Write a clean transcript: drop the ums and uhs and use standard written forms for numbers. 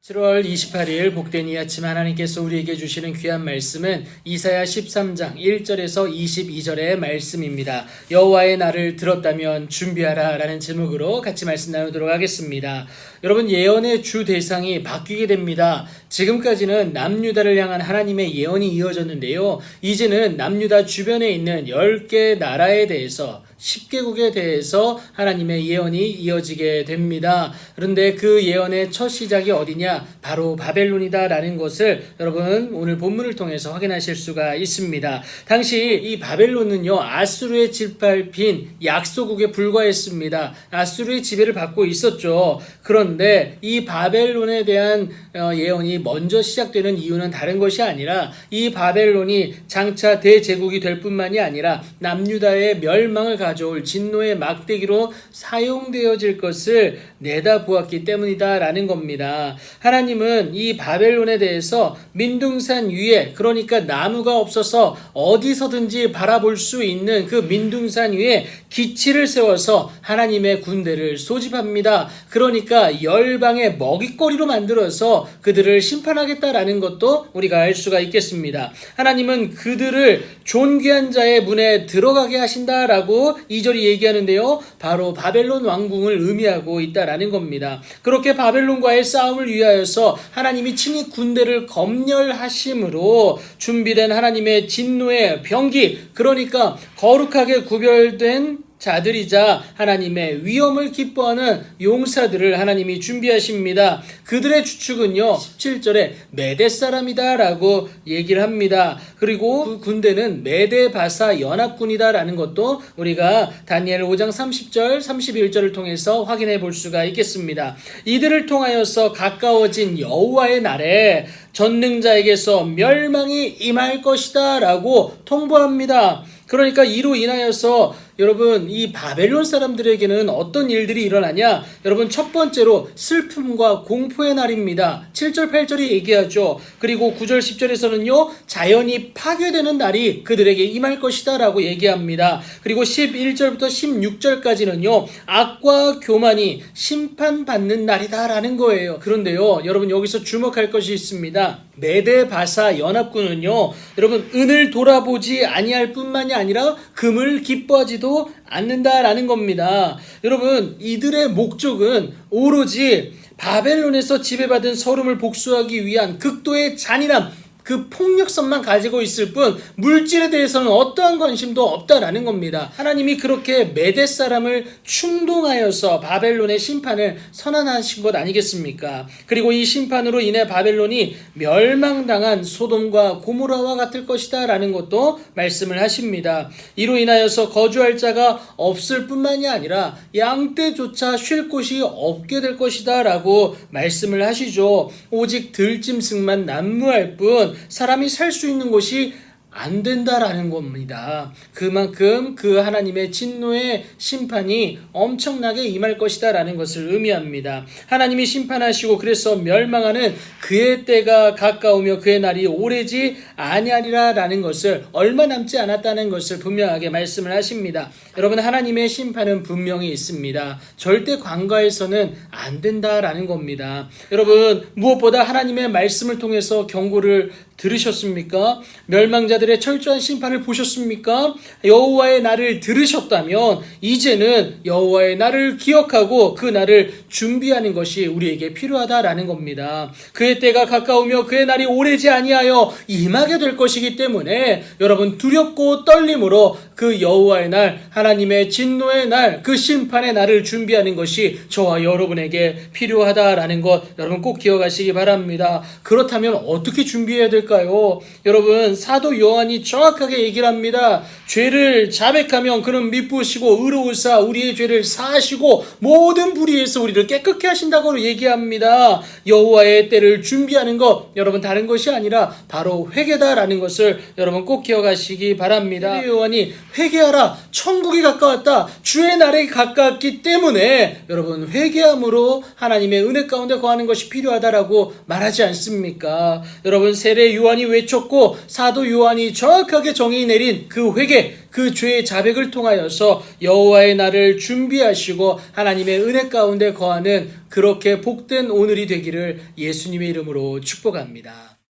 7월 28일 복된 이 아침 하나님께서 우리에게 주시는 귀한 말씀은 이사야 13장 1절에서 22절의 말씀입니다. 여호와의 날을 들었다면 준비하라 라는 제목으로 같이 말씀 나누도록 하겠습니다. 여러분, 예언의 주 대상이 바뀌게 됩니다. 지금까지는 남유다를 향한 하나님의 예언이 이어졌는데요. 이제는 남유다 주변에 있는 10개 나라에 대해서 10개국에 대해서 하나님의 예언이 이어지게 됩니다. 그런데 그 예언의 첫 시작이 어디냐? 바로 바벨론이다 라는 것을 여러분 오늘 본문을 통해서 확인하실 수가 있습니다. 당시 이 바벨론은요, 아수르의 짓밟힌 약소국에 불과했습니다. 아수르의 지배를 받고 있었죠. 그런데 이 바벨론에 대한 예언이 먼저 시작되는 이유는 다른 것이 아니라 이 바벨론이 장차 대제국이 될 뿐만이 아니라 남유다의 멸망을 가져올 진노의 막대기로 사용되어질 것을 내다보았기 때문이다 라는 겁니다. 하나님은 이 바벨론에 대해서 민둥산 위에, 그러니까 나무가 없어서 어디서든지 바라볼 수 있는 그 민둥산 위에 기치를 세워서 하나님의 군대를 소집합니다. 그러니까 열방의 먹잇거리로 만들어서 그들을 심판하겠다라는 것도 우리가 알 수가 있겠습니다. 하나님은 그들을 존귀한 자의 문에 들어가게 하신다라고 2절이 얘기하는데요. 바로 바벨론 왕궁을 의미하고 있다라는 겁니다. 그렇게 바벨론과의 싸움을 위하여서 하나님이 친히 군대를 검열하심으로 준비된 하나님의 진노의 병기, 그러니까 거룩하게 구별된 자들이자 하나님의 위엄을 기뻐하는 용사들을 하나님이 준비하십니다. 그들의 주축은요, 17절에 메대 사람이다 라고 얘기를 합니다. 그리고 그 군대는 메대 바사 연합군이다 라는 것도 우리가 다니엘 5장 30절 31절을 통해서 확인해 볼 수가 있겠습니다. 이들을 통하여서 가까워진 여호와의 날에 전능자에게서 멸망이 임할 것이다 라고 통보합니다. 그러니까 이로 인하여서 여러분, 이 바벨론 사람들에게는 어떤 일들이 일어나냐? 여러분, 첫 번째로 슬픔과 공포의 날입니다. 7절 8절이 얘기하죠. 그리고 9절 10절에서는요, 자연이 파괴되는 날이 그들에게 임할 것이다 라고 얘기합니다. 그리고 11절부터 16절까지는요, 악과 교만이 심판받는 날이다 라는 거예요. 그런데요, 여러분, 여기서 주목할 것이 있습니다. 메대 바사 연합군은요, 여러분, 은을 돌아보지 아니할 뿐만이 아니라 금을 기뻐하지도 않는다라는 겁니다. 여러분, 이들의 목적은 오로지 바벨론에서 지배받은 서름을 복수하기 위한 극도의 잔인함, 그 폭력성만 가지고 있을 뿐 물질에 대해서는 어떠한 관심도 없다라는 겁니다. 하나님이 그렇게 메대 사람을 충동하여서 바벨론의 심판을 선언하신 것 아니겠습니까? 그리고 이 심판으로 인해 바벨론이 멸망당한 소돔과 고모라와 같을 것이다 라는 것도 말씀을 하십니다. 이로 인하여서 거주할 자가 없을 뿐만이 아니라 양떼조차 쉴 곳이 없게 될 것이다 라고 말씀을 하시죠. 오직 들짐승만 난무할 뿐 사람이 살 수 있는 곳이 안 된다라는 겁니다. 그만큼 그 하나님의 진노의 심판이 엄청나게 임할 것이다 라는 것을 의미합니다. 하나님이 심판하시고 그래서 멸망하는 그의 때가 가까우며 그의 날이 오래지 아니하리라 라는 것을, 얼마 남지 않았다는 것을 분명하게 말씀을 하십니다. 여러분, 하나님의 심판은 분명히 있습니다. 절대 관과해서는 안 된다라는 겁니다. 여러분, 무엇보다 하나님의 말씀을 통해서 경고를 들으셨습니까? 멸망자들의 철저한 심판을 보셨습니까? 여호와의 날을 들으셨다면 이제는 여호와의 날을 기억하고 그 날을 준비하는 것이 우리에게 필요하다라는 겁니다. 그의 때가 가까우며 그의 날이 오래지 아니하여 임하게 될 것이기 때문에 여러분, 두렵고 떨림으로 그 여호와의 날, 하나님의 진노의 날, 그 심판의 날을 준비하는 것이 저와 여러분에게 필요하다라는 것 여러분 꼭 기억하시기 바랍니다. 그렇다면 어떻게 준비해야 될까요? 여러분, 사도 요한이 정확하게 얘기를 합니다. 죄를 자백하면 그는 미쁘시고 의로우사 우리의 죄를 사하시고 모든 불의에서 우리를 깨끗게 하신다고 얘기합니다. 여호와의 때를 준비하는 것, 여러분 다른 것이 아니라 바로 회개다라는 것을 여러분 꼭 기억하시기 바랍니다. 사도 요한이 회개하라, 천국이 축복이 가까웠다. 주의 날이 가까웠기 때문에 여러분 회개함으로 하나님의 은혜 가운데 거하는 것이 필요하다라고 말하지 않습니까? 여러분 세례 요한이 외쳤고 사도 요한이 정확하게 정의 내린 그 회개, 그 죄의 자백을 통하여서 여호와의 날을 준비하시고 하나님의 은혜 가운데 거하는 그렇게 복된 오늘이 되기를 예수님의 이름으로 축복합니다.